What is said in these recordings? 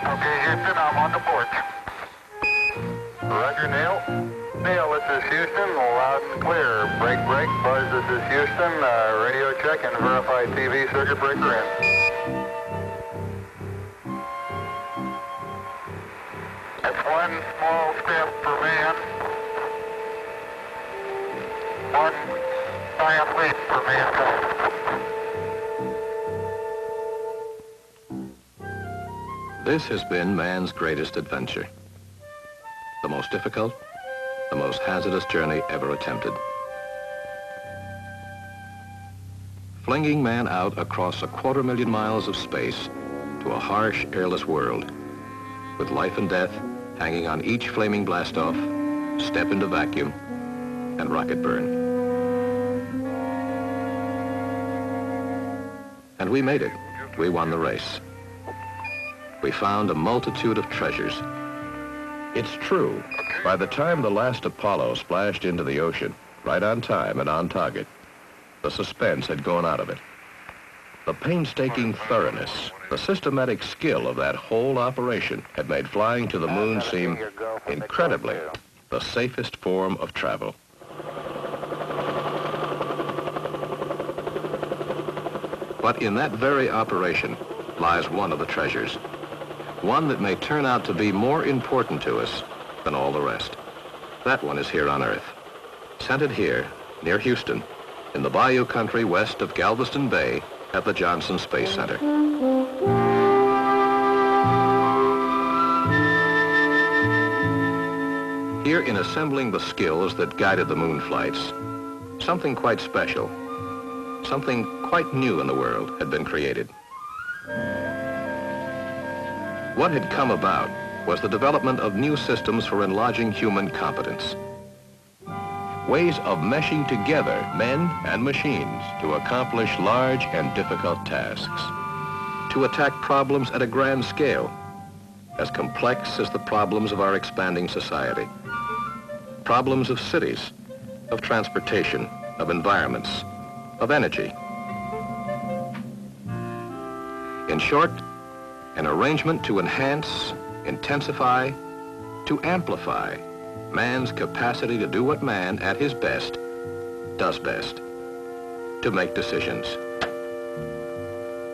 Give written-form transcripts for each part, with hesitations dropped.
Okay, Houston, I'm on the porch. Roger, Neil. Neil, this is Houston, loud and clear. Break, break, Buzz, this is Houston. Radio check and verify TV circuit breaker in. That's one small step for man, one giant leap for mankind. This has been man's greatest adventure. The most difficult, the most hazardous journey ever attempted. Flinging man out across 250,000 miles of space to a harsh, airless world, with life and death hanging on each flaming blastoff, step into vacuum, and rocket burn. And we made it. We won the race. We found a multitude of treasures. It's true. By the time the last Apollo splashed into the ocean, right on time and on target, the suspense had gone out of it. The painstaking thoroughness, the systematic skill of that whole operation had made flying to the moon seem, incredibly, the safest form of travel. But in that very operation lies one of the treasures. One that may turn out to be more important to us than all the rest. That one is here on Earth. Centered here, near Houston, in the bayou country west of Galveston Bay at the Johnson Space Center. Here, in assembling the skills that guided the moon flights, something quite special, something quite new in the world had been created. What had come about was the development of new systems for enlarging human competence. Ways of meshing together men and machines to accomplish large and difficult tasks. To attack problems at a grand scale, as complex as the problems of our expanding society. Problems of cities, of transportation, of environments, of energy. In short, an arrangement to enhance, intensify, to amplify man's capacity to do what man, at his best, does best, to make decisions,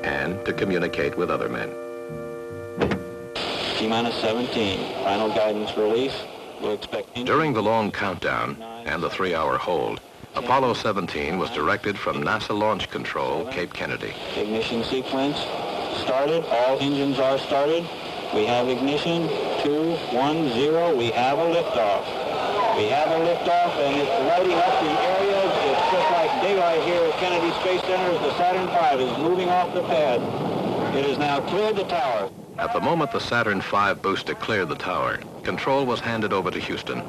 and to communicate with other men. T-minus 17, final guidance release. We'll expect... During the long countdown and the 3-hour hold, Apollo 17 was directed from NASA Launch Control, Cape Kennedy. Ignition sequence started. All engines are started. We have ignition. 2, 1, 0. We have a liftoff. We have a liftoff, and it's lighting up the area. It's just like daylight here at Kennedy Space Center as the Saturn V is moving off the pad. It has now cleared the tower. At the moment the Saturn V booster cleared the tower, control was handed over to Houston.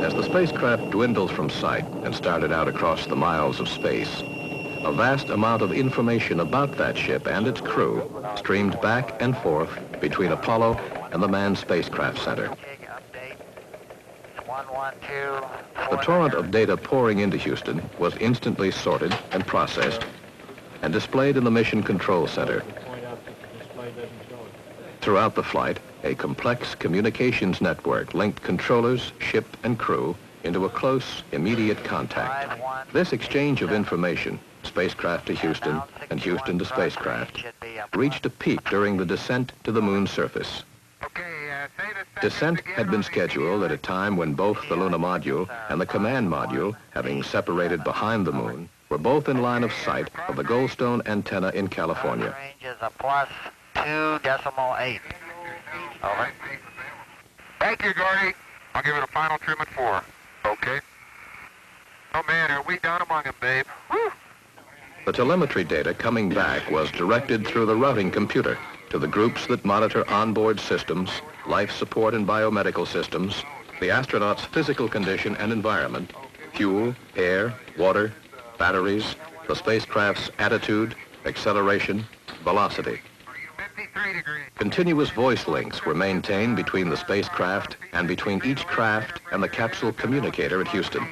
The spacecraft dwindled from sight and started out across the miles of space. A vast amount of information about that ship and its crew streamed back and forth between Apollo and the Manned Spacecraft Center. The torrent of data pouring into Houston was instantly sorted and processed and displayed in the Mission Control Center. Throughout the flight, a complex communications network linked controllers, ship, and crew into a close, immediate contact. This exchange of information, spacecraft to Houston and Houston to spacecraft, reached a peak during the descent to the moon's surface. Descent had been scheduled at a time when both the Lunar module and the command module, having separated behind the moon, were both in line of sight of the Goldstone antenna in California. Range is a +2.8. Over. Thank you, Gordy. I'll give it a final trim at 4. Okay. Oh, man, are we down among them, babe? Woo! The telemetry data coming back was directed through the routing computer to the groups that monitor onboard systems, life support and biomedical systems, the astronauts' physical condition and environment, fuel, air, water, batteries, the spacecraft's attitude, acceleration, velocity. 53 degrees. Continuous voice links were maintained between the spacecraft and between each craft and the capsule communicator at Houston.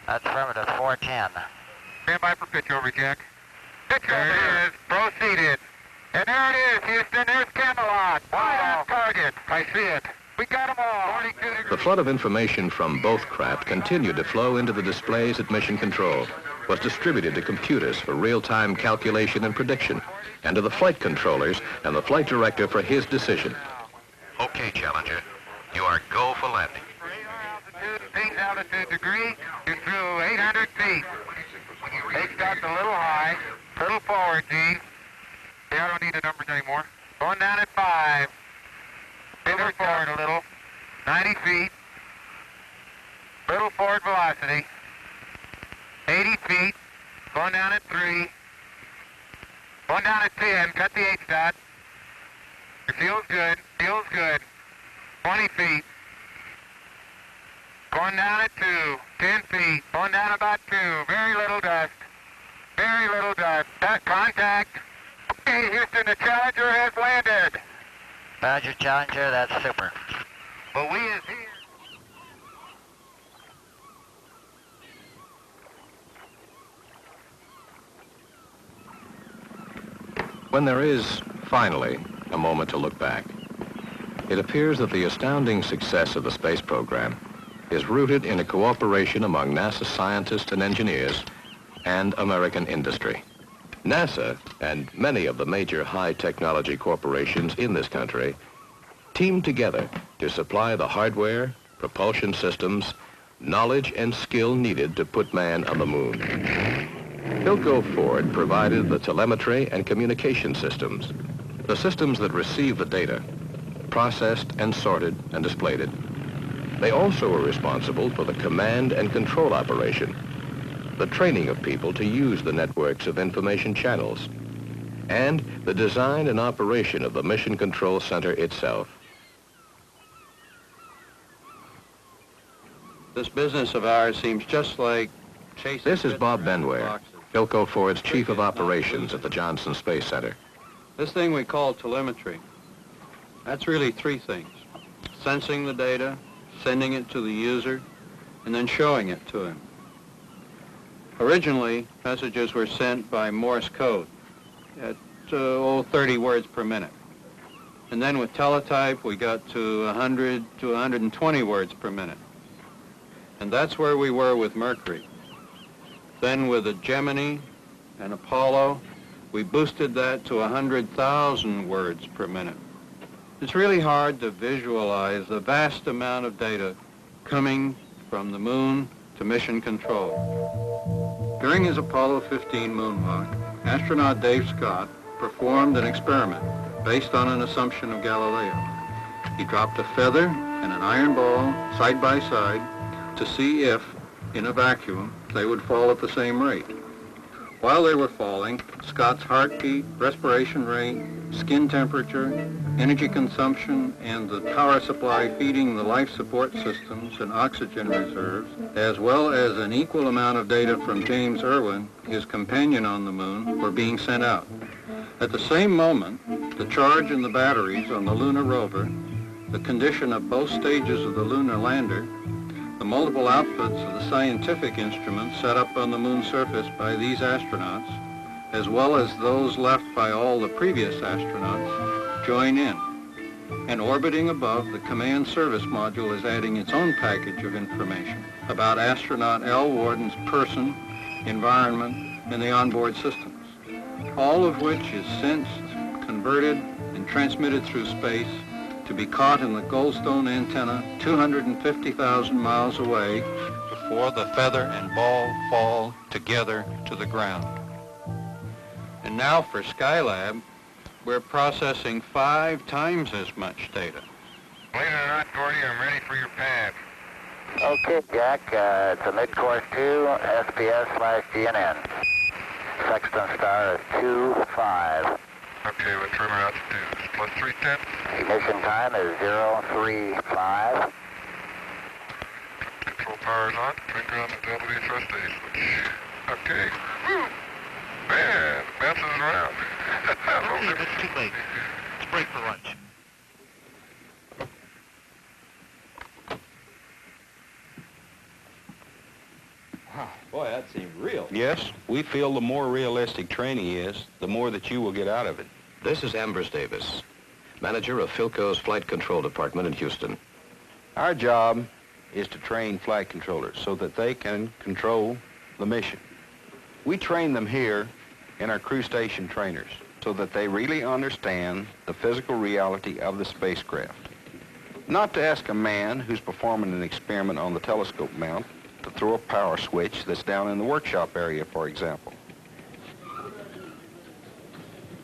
That's affirmative, 410. Stand by for pitch over, Jack. Pitch there it is. Proceeded. And there it is, Houston. There's Camelot. Wide on target. I see it. We got them all. 42 degrees. The flood of information from both craft continued to flow into the displays at Mission Control, was distributed to computers for real-time calculation and prediction, and to the flight controllers and the flight director for his decision. Okay, Challenger. You are go for landing. Peak altitude degree. You threw 800 feet. Take stock's a little high. Little forward, G. Yeah, I don't need the numbers anymore. Going down at 5. Little forward a little. 90 feet. Little forward velocity. 80 feet. Going down at 3. Going down at 10. Cut the H dot. It feels good. Feels good. 20 feet. Going down at 2. 10 feet. Going down about 2. Very little dust. Very little dust. Contact. Okay, Houston, the Challenger has landed. Roger, Challenger, that's super. But we is here. When there is, finally, a moment to look back, it appears that the astounding success of the space program is rooted in a cooperation among NASA scientists and engineers and American industry. NASA and many of the major high-technology corporations in this country teamed together to supply the hardware, propulsion systems, knowledge and skill needed to put man on the moon. Philco-Ford provided the telemetry and communication systems, the systems that receive the data, processed and sorted and displayed it. They also were responsible for the command and control operation, the training of people to use the networks of information channels, and the design and operation of the Mission Control Center itself. This business of ours seems just like chasing... This is Bob Benware, Philco-Ford's Chief of Operations at the Johnson Space Center. This thing we call telemetry, that's really three things. Sensing the data, sending it to the user, and then showing it to him. Originally, messages were sent by Morse code at 30 words per minute. And then with teletype, we got to 100 to 120 words per minute. And that's where we were with Mercury. Then with the Gemini and Apollo, we boosted that to 100,000 words per minute. It's really hard to visualize the vast amount of data coming from the moon to mission control. During his Apollo 15 moonwalk, astronaut Dave Scott performed an experiment based on an assumption of Galileo. He dropped a feather and an iron ball side by side to see if, in a vacuum, they would fall at the same rate. While they were falling, Scott's heartbeat, respiration rate, skin temperature, energy consumption, and the power supply feeding the life support systems and oxygen reserves, as well as an equal amount of data from James Irwin, his companion on the moon, were being sent out. At the same moment, the charge in the batteries on the Lunar rover, the condition of both stages of the lunar lander, the multiple outputs of the scientific instruments set up on the moon's surface by these astronauts, as well as those left by all the previous astronauts, join in. And orbiting above, the command service module is adding its own package of information about astronaut L. Worden's person, environment, and the onboard systems, all of which is sensed, converted, and transmitted through space to be caught in the Goldstone antenna 250,000 miles away before the feather and ball fall together to the ground. And now for SKYLAB, we're processing 5 times as much data. Believe it or not, Gordy, I'm ready for your pad. Okay, Jack, it's a mid-course 2, SPS/GNN. Sexton star is 25. Okay, with trimmer altitude plus 310. Ignition time is 035. Control Power's on. Finger on the W thrust A switch. Okay. Woo! Man, bounces it around. It's too late. Let's break for lunch. Wow, boy, that seemed real. Yes, we feel the more realistic training is, the more that you will get out of it. This is Ambrose Davis, manager of Philco's Flight Control Department in Houston. Our job is to train flight controllers so that they can control the mission. We train them here in our crew station trainers so that they really understand the physical reality of the spacecraft. Not to ask a man who's performing an experiment on the telescope mount to throw a power switch that's down in the workshop area, for example.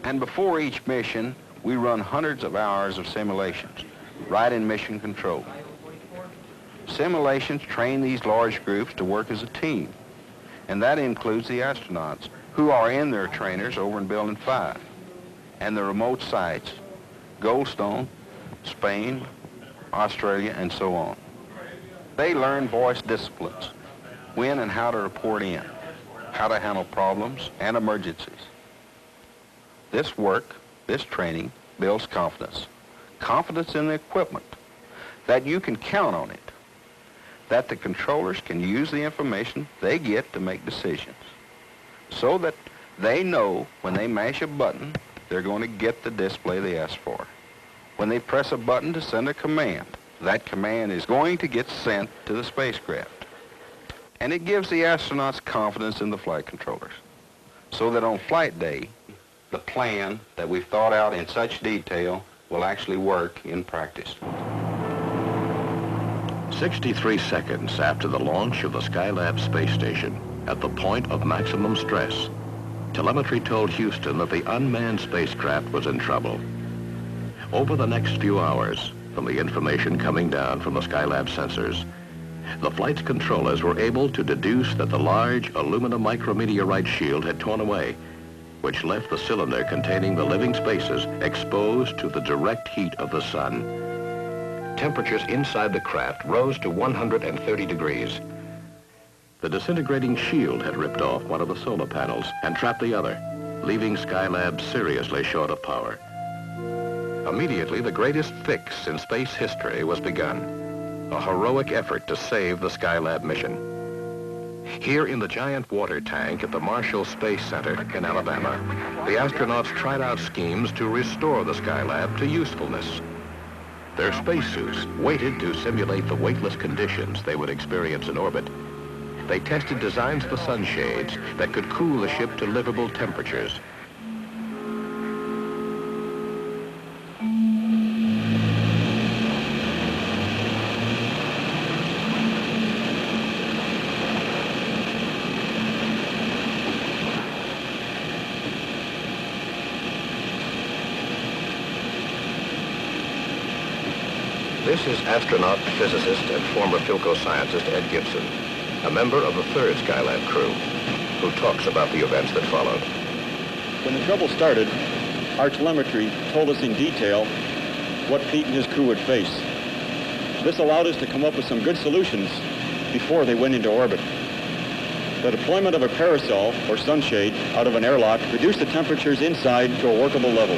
And before each mission, we run hundreds of hours of simulations, right in mission control. Simulations train these large groups to work as a team, and that includes the astronauts, who are in their trainers over in Building 5, and the remote sites, Goldstone, Spain, Australia, and so on. They learn voice disciplines, when and how to report in, how to handle problems and emergencies. This work, this training, builds confidence. Confidence in the equipment, that you can count on it, that the controllers can use the information they get to make decisions, so that they know when they mash a button, they're going to get the display they asked for. When they press a button to send a command, that command is going to get sent to the spacecraft. And it gives the astronauts confidence in the flight controllers, so that on flight day, the plan that we've thought out in such detail will actually work in practice. 63 seconds after the launch of the SKYLAB space station, at the point of maximum stress, telemetry told Houston that the unmanned spacecraft was in trouble. Over the next few hours, from the information coming down from the SKYLAB sensors, the flight's controllers were able to deduce that the large aluminum micrometeorite shield had torn away, which left the cylinder containing the living spaces exposed to the direct heat of the sun. Temperatures inside the craft rose to 130 degrees. The disintegrating shield had ripped off one of the solar panels and trapped the other, leaving SKYLAB seriously short of power. Immediately, the greatest fix in space history was begun, a heroic effort to save the SKYLAB mission. Here in the giant water tank at the Marshall Space Center in Alabama, the astronauts tried out schemes to restore the SKYLAB to usefulness. Their spacesuits, weighted to simulate the weightless conditions they would experience in orbit. They tested designs for sunshades that could cool the ship to livable temperatures. This is astronaut, physicist, and former Philco scientist Ed Gibson, a member of the third SKYLAB crew, who talks about the events that followed. When the trouble started, our telemetry told us in detail what Pete and his crew would face. This allowed us to come up with some good solutions before they went into orbit. The deployment of a parasol, or sunshade, out of an airlock reduced the temperatures inside to a workable level.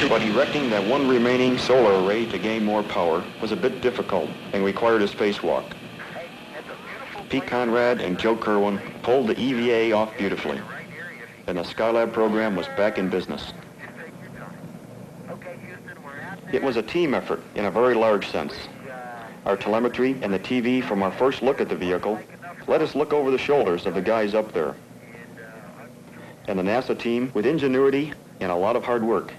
But erecting that one remaining solar array to gain more power was a bit difficult and required a spacewalk. Pete Conrad and Joe Kerwin pulled the EVA off beautifully, and the SKYLAB program was back in business. It was a team effort in a very large sense. Our telemetry and the TV from our first look at the vehicle let us look over the shoulders of the guys up there. And the NASA team, with ingenuity and a lot of hard work,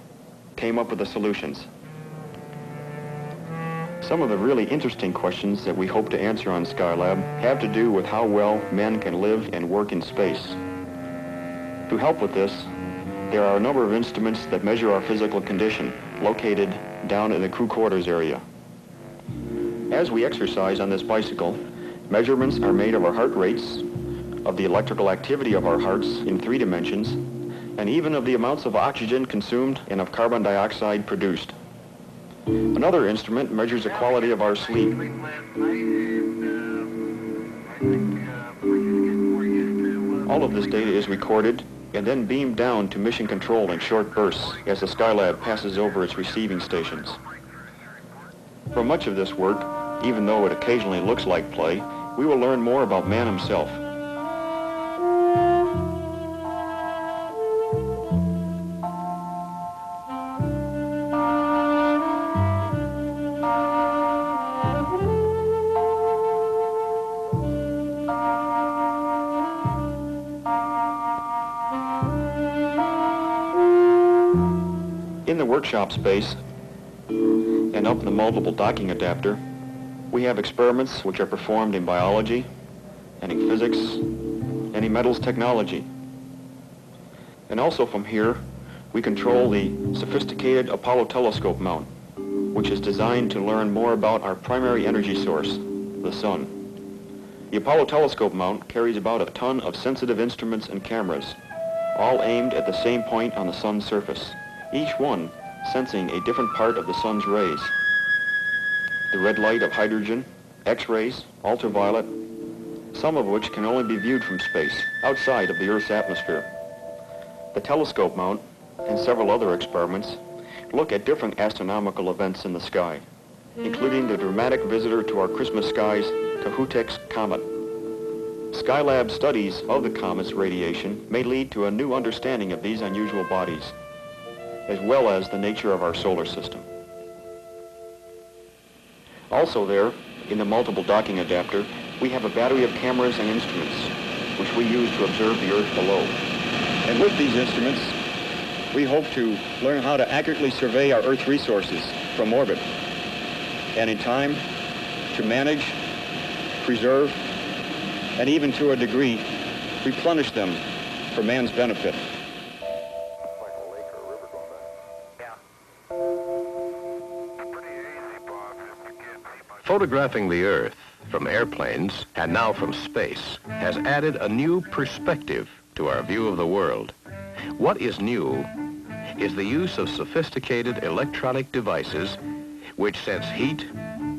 came up with the solutions. Some of the really interesting questions that we hope to answer on SKYLAB have to do with how well men can live and work in space. To help with this, there are a number of instruments that measure our physical condition, located down in the crew quarters area. As we exercise on this bicycle, measurements are made of our heart rates, of the electrical activity of our hearts in 3 dimensions, and even of the amounts of oxygen consumed and of carbon dioxide produced. Another instrument measures the quality of our sleep. All of this data is recorded and then beamed down to mission control in short bursts as the SKYLAB passes over its receiving stations. For much of this work, even though it occasionally looks like play, we will learn more about man himself. In the workshop space and up in the multiple docking adapter, we have experiments which are performed in biology and in physics and in metals technology. And also from here, we control the sophisticated Apollo telescope mount, which is designed to learn more about our primary energy source, the sun. The Apollo telescope mount carries about a ton of sensitive instruments and cameras, all aimed at the same point on the sun's surface, each one sensing a different part of the sun's rays. The red light of hydrogen, X-rays, ultraviolet, some of which can only be viewed from space, outside of the Earth's atmosphere. The telescope mount and several other experiments look at different astronomical events in the sky, including the dramatic visitor to our Christmas skies, Kohoutek's comet. SKYLAB studies of the comet's radiation may lead to a new understanding of these unusual bodies, as well as the nature of our solar system. Also there, in the multiple docking adapter, we have a battery of cameras and instruments, which we use to observe the Earth below. And with these instruments, we hope to learn how to accurately survey our Earth resources from orbit, and in time, to manage, preserve, and even to a degree, replenish them for man's benefit. Photographing the Earth from airplanes and now from space has added a new perspective to our view of the world. What is new is the use of sophisticated electronic devices which sense heat,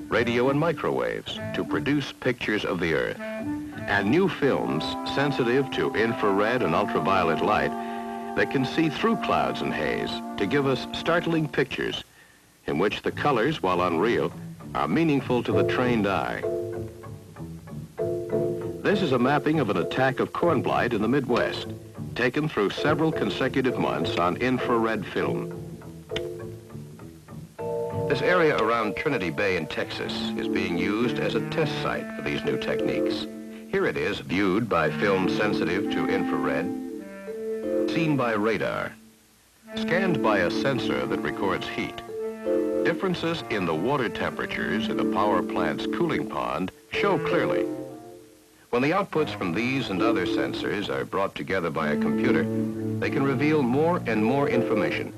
radio, and microwaves to produce pictures of the Earth, and new films sensitive to infrared and ultraviolet light that can see through clouds and haze to give us startling pictures in which the colors, while unreal, are meaningful to the trained eye. This is a mapping of an attack of corn blight in the Midwest, taken through several consecutive months on infrared film. This area around Trinity Bay in Texas is being used as a test site for these new techniques. Here it is, viewed by film sensitive to infrared, seen by radar, scanned by a sensor that records heat. Differences in the water temperatures in the power plant's cooling pond show clearly. When the outputs from these and other sensors are brought together by a computer, they can reveal more and more information.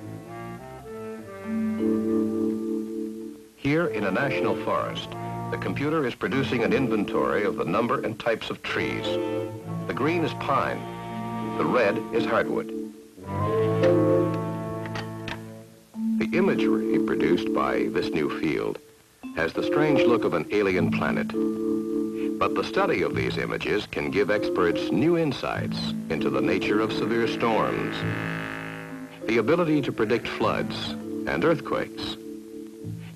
Here in a national forest, the computer is producing an inventory of the number and types of trees. The green is pine, the red is hardwood. The imagery produced by this new field has the strange look of an alien planet. But the study of these images can give experts new insights into the nature of severe storms, the ability to predict floods and earthquakes,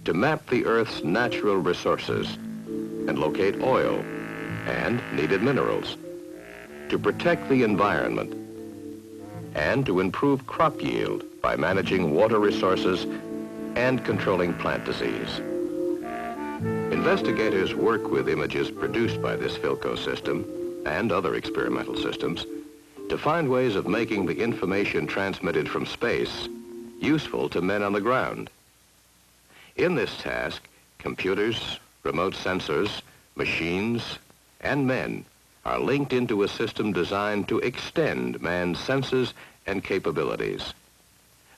to map the Earth's natural resources and locate oil and needed minerals, to protect the environment, and to improve crop yield by managing water resources and controlling plant disease. Investigators work with images produced by this Philco system and other experimental systems to find ways of making the information transmitted from space useful to men on the ground. In this task, computers, remote sensors, machines, and men are linked into a system designed to extend man's senses and capabilities.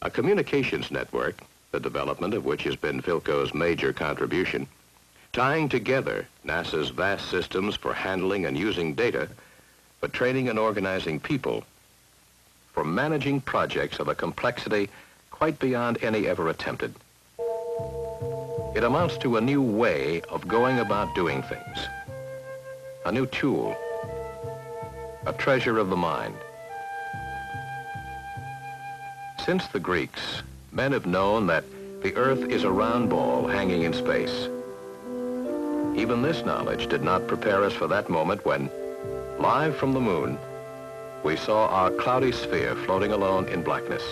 A communications network, the development of which has been Philco's major contribution, tying together NASA's vast systems for handling and using data, but training and organizing people for managing projects of a complexity quite beyond any ever attempted. It amounts to a new way of going about doing things. a new tool, a treasure of the mind. Since the Greeks, men have known that the Earth is a round ball hanging in space. Even this knowledge did not prepare us for that moment when, live from the moon, we saw our cloudy sphere floating alone in blackness.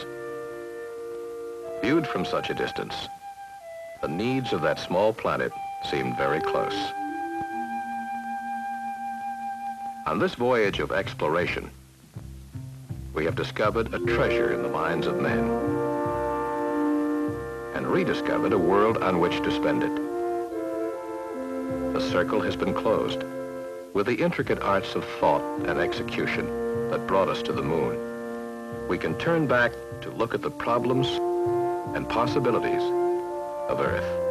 Viewed from such a distance, the needs of that small planet seemed very close. On this voyage of exploration, we have discovered a treasure in the minds of men and rediscovered a world on which to spend it. The circle has been closed with the intricate arts of thought and execution that brought us to the moon. We can turn back to look at the problems and possibilities of Earth.